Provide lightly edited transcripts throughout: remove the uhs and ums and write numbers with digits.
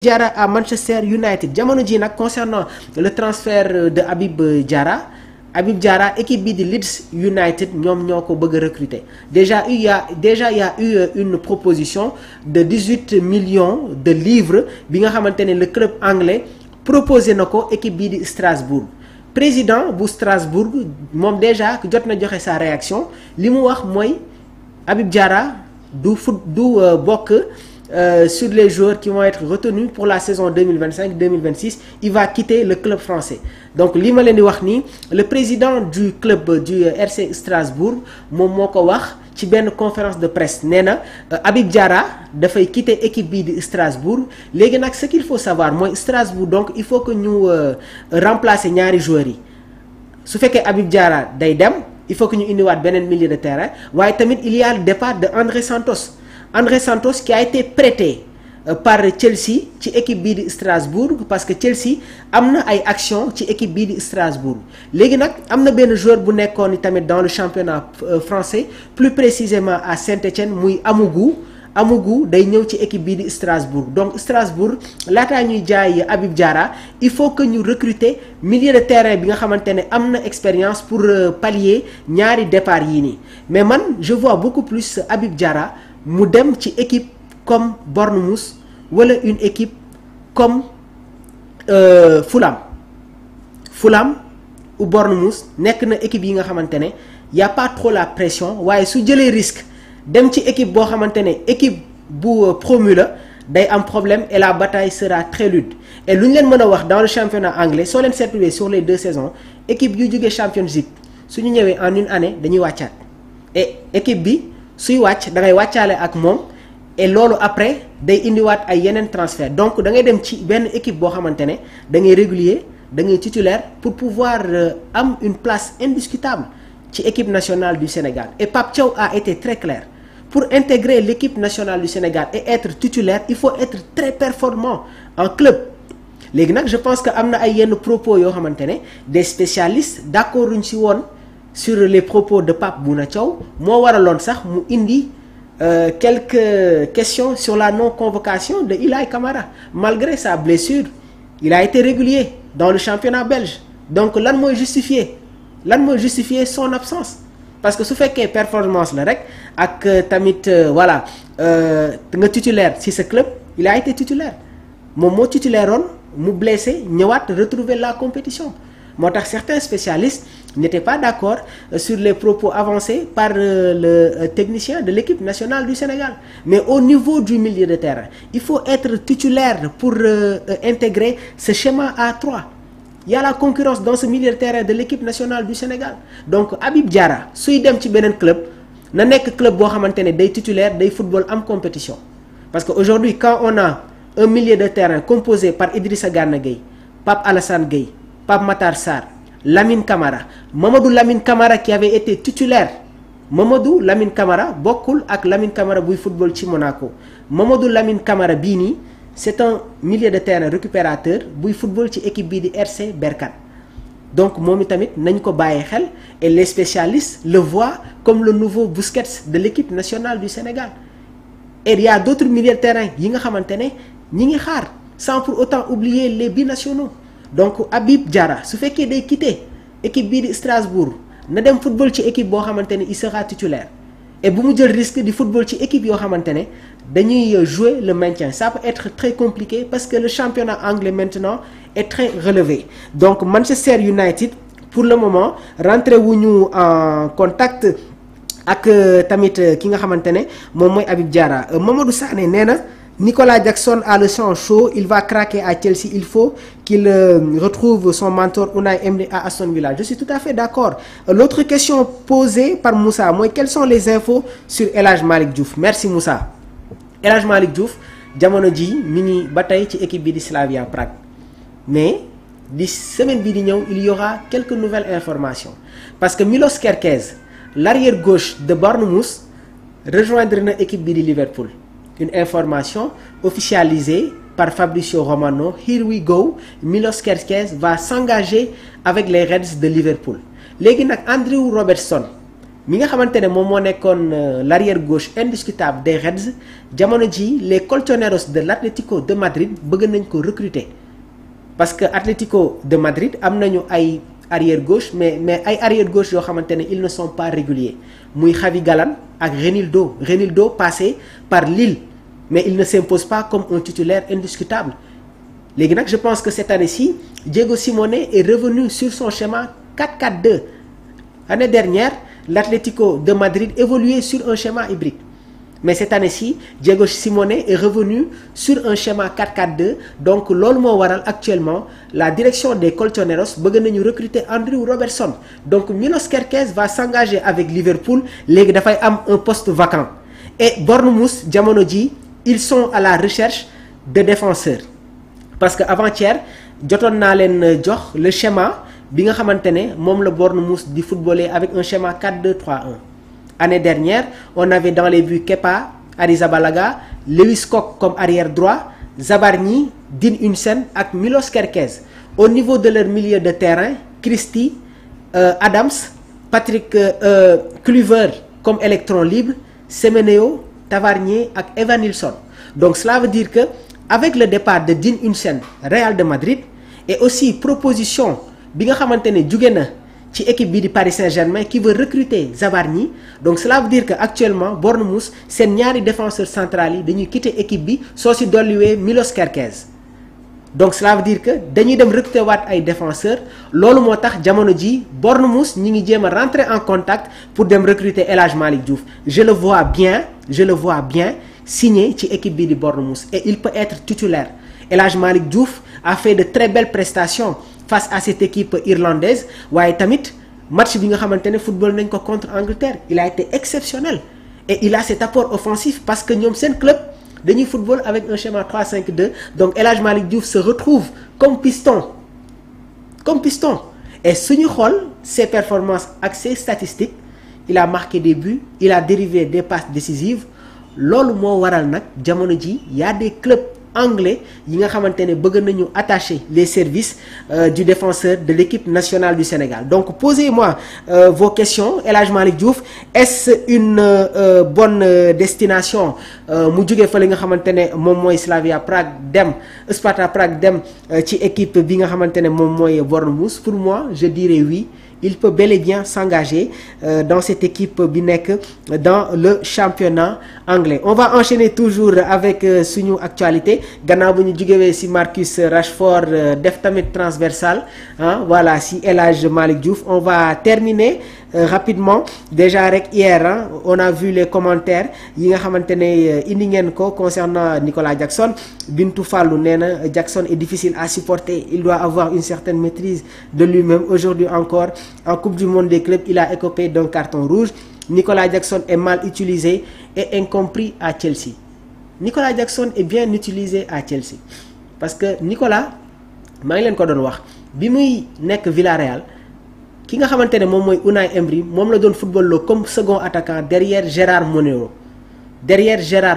Diarra à Manchester United jamono ji nag concernant le transfert de Habib Diarra équipe bi di Leeds United ñoom ñoo ko bëgg a recruter déjà il y a eu une proposition de 18 millions de livres bi nga xamante ne le club anglais proposé na ko équipe bii di Strasbourg président bu Strasbourg moom déjà jot na joxe sa réaction li mu wax mooy Habib Diarra du bokk sur les joueurs qui vont être retenus pour la saison 2025-2026 il va quitter le club français donc li ma leen di wax nii le président du club du RC Strasbourg moom moo ko wax ci benn conférence de presse nee na Habib Diarra dafay quitter équipe bii di Strasbourg léegi nag ce qu'il faut savoir mooy Strasbourg donc il faut que ñu remplacer ñaari joueurs yi su fekkee Habib Diarra day dem il faut que ñu indiwaat beneen milieu de terrain waaye tamit il y a le départ de André Santos qui a été prêté par Chelsea ci équipe bii di Strasbourg parce que Chelsea am na ay action ci équipe bii di Strasbourg léegi nag am na benn joueur bu nekkoon tamit dans le championnat français plus précisément à Saint-Étienne muy Amougou day ñëw ci équipe bii di Strasbourg donc Strasbourg laataa ñuy jaay Habib Diarra il faut que ñu recruter milieu de terrain bi nga xamante ne am na expérience pour pallier ñaari départ yii nii mais man je vois beaucoup plus Habib Diarra mu dem ci équipe comme Bournemouth wala une équipe comme Fulham ou Bournemouth nekk na équipe yi nga xamante ne y a pas trop la pression waaye su jëlee risque dem ci équipe boo xamante ne équipe bu promu la day am problème et la bataille sera très rude et lu ñu leen mën a wax dans le championnat anglais soo leen seetluwee sur les 2 saisons équipe yu jógee Championship su ñu ñëwee en une année dañuy wàccaat et équipe bi suy wàcc da ngay wàccaale ak moom et loolu après day indiwaat ay yeneen transfert donc da ngay dem ci benn équipe boo xamante ne da ngay régulier da ngay titulaire pour pouvoir am une place indiscutable ci équipe nationale du Sénégal et Pape Thiaw a été très clair pour intégrer l'équipe nationale du Sénégal et être titulaire il faut être très performant en club léegi nag je pense que am na ay yenn propos yoo xamante ne des spécialistes d'accord uñ si woon sur les propos de Pape Bouna Thiaw moo waraloon sax mu indi quelques questions sur la non-convocation de Ilaï Camara malgré sa blessure il a été régulier dans le championnat belge donc lan mooy justifier son absence parce que su fekkee performance la rek ak tamit voilà nga titulaire ci ce club il a été titulaire moom moo titulaire oon mu blessé ñëwaat retrouver la compétition moo tax certains spécialistes n'étaient pas d'accord sur les propos avancés par le technicien de l'équipe nationale du Sénégal mais au niveau du milieu de terrain il faut être titulaire pour intégrer ce schéma à 3 il y a la concurrence dans ce milieu de terrain de l'équipe nationale du Sénégal donc Habib Diarra suy dem ci beneen club na nekk club boo xamante ne day titulaire day football am compétition parce que aujourd'hui quand on a un milieu de terrain composé par Idrissa Gana Gueye Pape Alassane Gueye Pape Matar Sarr Lamine Camara Mamadou Lamine Camara qui avait été titulaire Mamadou Lamine Camara bokkul ak Lamine Camara buy football ci Monaco Mamadou Lamine Camara bii nii c'est un milieu de terrain récupérateur buy football ci équipe bii di RC Berkane donc moom itamit nañ ko bàyyi xel et les spécialistes le voient comme le nouveau Busquets de l'équipe nationale du Sénégal et il y a d'autres milieux de terrain yi nga xamante ne ñi ngi xaar sans pour autant oublier les binationaux donc Habib Diarra su fekkee day quitter équipe bii di Strasbourg na dem football ci équipe boo xamante ne il sera titulaire et bu mu jël risque di football ci équipe yoo xamante ne dañuy jouer le maintien ça peut être très compliqué parce que le championnat anglais maintenant est très relevé donc Manchester United pour le moment rentré wuñu en contact ak tamit ki nga xamante ne moom mooy Habib Diarra Mamadou Sané nee na Nicolas Jackson a le sang chaud il va craquer à Chelsea il faut qu'il retrouve son mentor Unai Emery à Aston Villa je suis tout à fait d'accord l'autre question posée par Moussa mooy quelles sont les infos sur El Hadj Malick Diouf merci Moussa El Hadj Malick Diouf jamono ji mi ngi ba tey ci équipe bi di Slavia Prague mais di semaine bi di ñëw il y aura quelques nouvelles informations parce que Milos Kerkez l'arrière gauche de Bournemouth rejoindre na équipe bi di Liverpool une information officialisée par Fabrizio Romano here we go Milos Kerkez va s'engager avec les Reds de Liverpool léegi nag Andrew Robertson mi nga xamante ne moom moo nekkoon l'arrière gauche indiscutable des Reds jamono ji les Colchoneros de l'Atlético de Madrid bëgg nañ ko recruter parce que Atlético de Madrid am nañu ay arrière gauche mais ay arrière gauche yoo xamante ne ils ne sont pas réguliers muy Javi Galán ak Renildo passé par Lille mais il ne s'impose pas comme un titulaire indiscutable léegi nag je pense que cette année-ci Diego Simeone est revenu sur son schéma 4-4-2 l'année dernière l'Atlético de Madrid évoluait sur un schéma hybride mais cette année-ci Diego Simeone est revenu sur un schéma 4-4-2 donc loolu moo waral actuellement la direction des Colchoneros bëgg nañu recruter Andrew Robertson donc Milos Kerkez va s'engager avec Liverpool léegi dafay am un poste vacant et Bournemouth jamono ji ils sont à la recherche de défenseurs parce que avant-hier jotoon naa leen jox le schéma bi nga xamante ne moom la Bournemouth di footballer avec un schéma 4-2-3-1 année dernière on avait dans les buts Kepa Arrizabalaga Lewis Kok comme arrière droit Zabarnyi Dean Huijsen ak Milos Kerkez au niveau de leur milieu de terrain Christie Adams Patrick Kluivert comme électron libre Semenyo Tavernier ak Evanilson donc cela veut dire que avec le départ de Dean Huijsen Real de Madrid et aussi proposition bi nga xamante ne jóge na ci équipe bi di Paris Saint-Germain qui veut recruter Zabarnyi donc cela veut dire que actuellement Bournemouth seen ñaari défenseurs centrales yi dañuy quitter équipe bi soo si dolliwee Milos Kerkez donc cela veut dire que dañuy dem recruter waat ay défenseurs loolu moo tax jamono ji Bournemouth ñi ngi jéem a rentrer en contact pour dem recruter El Hadj Malick Diouf je le vois bien signé ci équipe bi di Bournemouth et il peut être titulaire El Hadj Malick Diouf a fait de très belles prestations face à cette équipe irlandaise waaye tamit match bi nga xamante ne football nañ ko contre Angleterre il a été exceptionnel et il a cet apport offensif parce que ñoom seen club dañuy football avec un schéma 3-5-2 donc El Hadj Malick Diouf se retrouve comme piston et suñu xool ses performances ak ses statistiques il a marqué des buts il a dérivé des passes décisives loolu moo waral nag jamono ji y a des clubs anglais yi nga xamante ne bëgg nañu attacher les services du défenseur de l'équipe nationale du Sénégal donc posez-moi vos questions El Hadj Malick Diouf est-ce une bonne destination mu jógee fa li nga xamante ne moom mooy Slavia Prague dem Sparta Prague dem ci équipe bi nga xamante ne moom mooy Bournemouth pour moi je dirais oui il peut bel et bien s'engager dans cette équipe bi nekk dans le championnat anglais on va enchaîner toujours avec suñu actualité gannaaw bu ñu jógewee ci Marcus Rashford def tamit transversal voilà ci El Hadj Malick Diouf on va terminer rapidement déjà rek hier on a vu les commentaires yi nga xamante ne indi ngeen ko concernant Nicolas Jackson Bintou Fallou nee na Jackson est difficile à supporter il doit avoir une certaine maîtrise de lui-même aujourd'hui encore en Coupe du Monde des clubs il a écopé d'un carton rouge Nicolas Jackson est mal utilisé et incompris à Chelsea Nicolas Jackson est bien utilisé à Chelsea parce que Nicolas maa ngi leen ko doon wax bi muy nekk Villarreal ki nga xamante ne moom mooy Unai Emery moom la doon football loo comme second attaquant derrière Gérard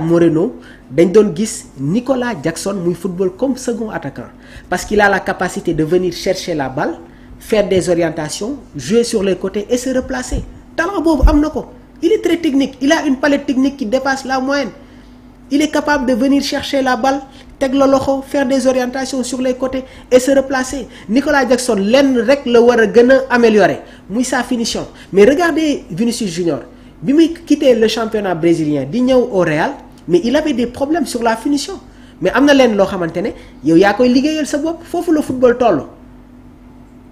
Moreno dañ doon gis Nicolas Jackson muy football comme second attaquant parce qu'il a la capacité de venir chercher la balle faire des orientations jouer sur les côtés et se replacer talent boobu am na ko il est très technique il a une palette technique qui dépasse la moyenne il est capable de venir chercher la balle teg la loxo faire des orientations sur les côtés et se replacer Nicolas Jackson lenn rek la war a gën a améliorer muy sa finition mais regardez Vinicius Junior bi muy quitter le championnat brésilien di ñëw au Real mais il avait des problèmes sur la finition mais am na leen loo xamante ne yow yaa koy liggéeyal sa bopp foofu la football toll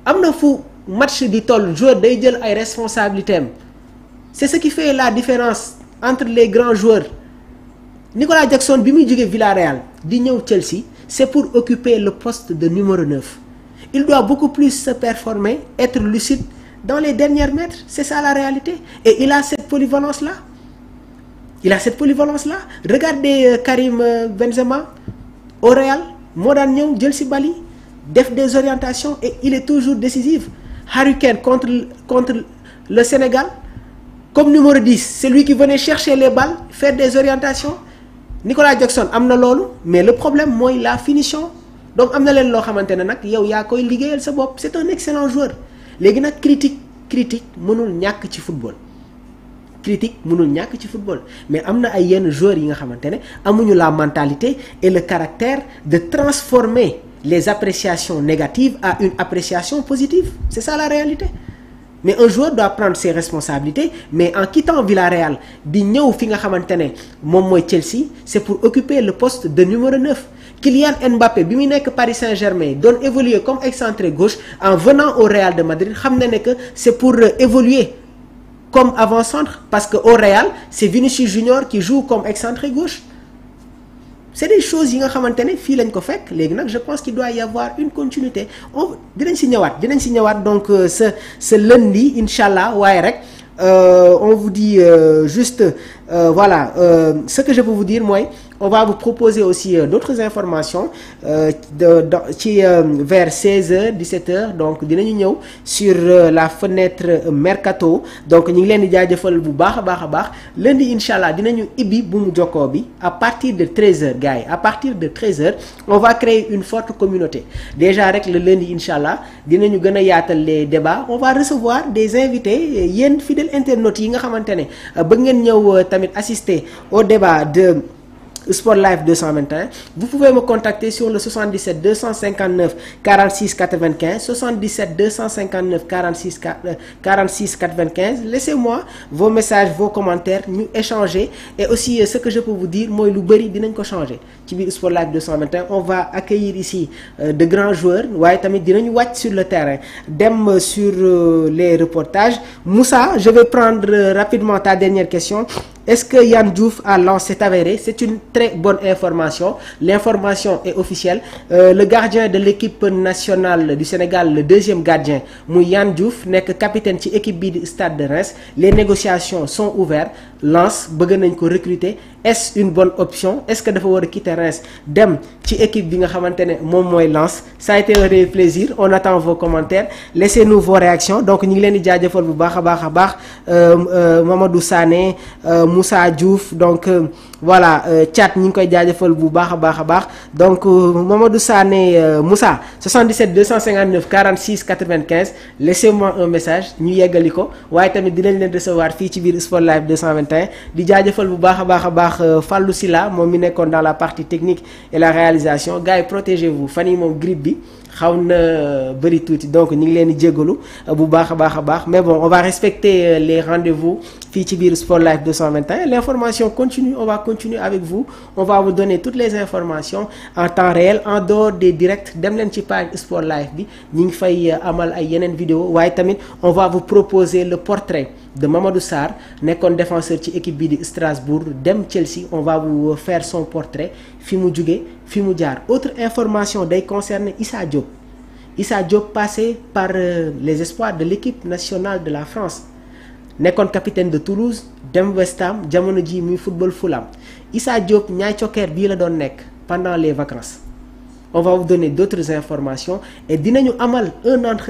am na fu match di toll joueur day jël ay responsabilités am c'est ce qui fait la différence entre les grands joueurs Nicolas Jackson bi muy jógee Villarreal di ñëw Chelsea c'est pour occuper le poste de numéro 9 il doit beaucoup plus se performer être lucide dans les derniers mètres c'est ça la réalité et il a cette polyvalence là regardez Karim Benzema au Real moo daan ñëw jël ci bali def des orientations et il est toujours décisif Harry Kane contre le Sénégal comme numéro 10 c'est lui qui venait chercher les balles faire des orientations Nicolas Jackson am na loolu mais le problème mooy la finition donc am na leen loo xamante ne nag yow yaa koy liggéeyal sa bopp c'est un excellent joueur léegi nag critique mënul ñàkk ci football critique mënul ñàkk ci football mais am na ay yenn joueurs yi nga xamante ne amuñu la mentalité et le caractère de transformer les appréciations négatives à une appréciation positive. C'est ça la réalité. Mais un joueur doit prendre ses responsabilités, mais en quittant Villarreal di ñëw fi nga xamante ne moom mooy Chelsea, c'est pour occuper le poste de numéro 9. Kylian Mbappé bi muy nekk Paris Saint-Germain doon évoluer comme excentré gauche, en venant au Real de Madrid xam na ne que c'est pour évoluer comme avant-centre, parce que au Real c'est Vinicius Junior qui joue comme excentré gauche. C'est des choses yi nga xamante ne fii lañ ko fekk léegi nag je pense qu'il doit y avoir une continuité dinañ si ñëwaat donc ce lundi incha allah waaye rek on vous dit juste voilà ce que je peux vous dire mooy on va vous proposer aussi d'autres informations vers 16h 17h donc dinañu ñëw sur la fenêtre mercato donc ñu ngi leen di jaajëfal bu baax a baax lundi incha allah dinañu ibbi bu mu jokkoo bi à partir de 13h gars yi à partir de 13h on va créer une forte communauté déjà rek le lundi incha allah dinañu gën a yaatal les débats on va recevoir des invités yéen fidèles internautes yi nga xamante ne bëgg ngeen ñëw tamit assister au débat de Sport Live 221, vous pouvez me contacter sur le 77 259 46 95 77 259 46 95. Laissez-moi vos messages, vos commentaires, ñu échanger et aussi ce que je peux vous dire mooy lu bëri dinañ ko changer ci biir Sport Live 221. On va accueillir ici de grands joueurs waaye tamit dinañu wàcc sur le terrain dem sur les reportages. Moussa, je vais prendre rapidement ta dernière question. Est-ce que Yann Diouf à Lens s'est avéré? C'est une très bonne information. L'information est officielle. Le gardien de l'équipe nationale du Sénégal, le deuxième gardien, muy Yann Diouf, nekk capitaine ci équipe bii di Stade de Reims. Les négociations sont ouvertes. Lens bëgg nañ ko recruter. Est-ce une bonne option? Est-ce que dafa war a quitter Reims dem ci équipe bi nga xamante ne moom mooy Lens? Ça a été un réel plaisir. On attend vos commentaires. Laissez-nous vos réactions. Donc ñu ngi leen di jaajëfal bu baax a baax Mamadou Sané, Moussa Diouf donc voilà chat ñi ngi koy jaajëfal bu baax a baax donc Mamadou Sané Moussa 77 259 46 95 laissez-moi un message ñu yeggali ko waaye tamit dinañ leen recevoir fii ci biir Sport Live 221 di jaajëfal bu baax a baax Fallou Silla moom mi nekkoon dans la partie technique et la réalisation gars yi protégez-vous fan yi moom grippe bi xaw na bëri tuuti donc ñu ngi leen di jégalu bu baax a baax mais bon on va respecter les rendez-vous fii ci biir Sport Live 221. L'information continue, on va continuer avec vous, on va vous donner toutes les informations en temps réel en dehors des directs. Dem leen ci page Sport Live bi ñu ngi fay amal ay yeneen vidéo waaye tamit on va vous proposer le portrait de Mamadou Sarr nekkoon défenseur ci équipe bi di Strasbourg dem Chelsea. On va vous faire son portrait fi mu jóge fi mu jaar. Autre information day concerner Issa Diop passé par les espoirs de l'équipe nationale de la France, nekkoon capitaine de Toulouse dem West Ham jamono ji muy football Fulham. Issa Diop ñaay cokkeer bii la doon nekk pendant les vacances. On va vous donner d'autres informations et dinañu amal un entretien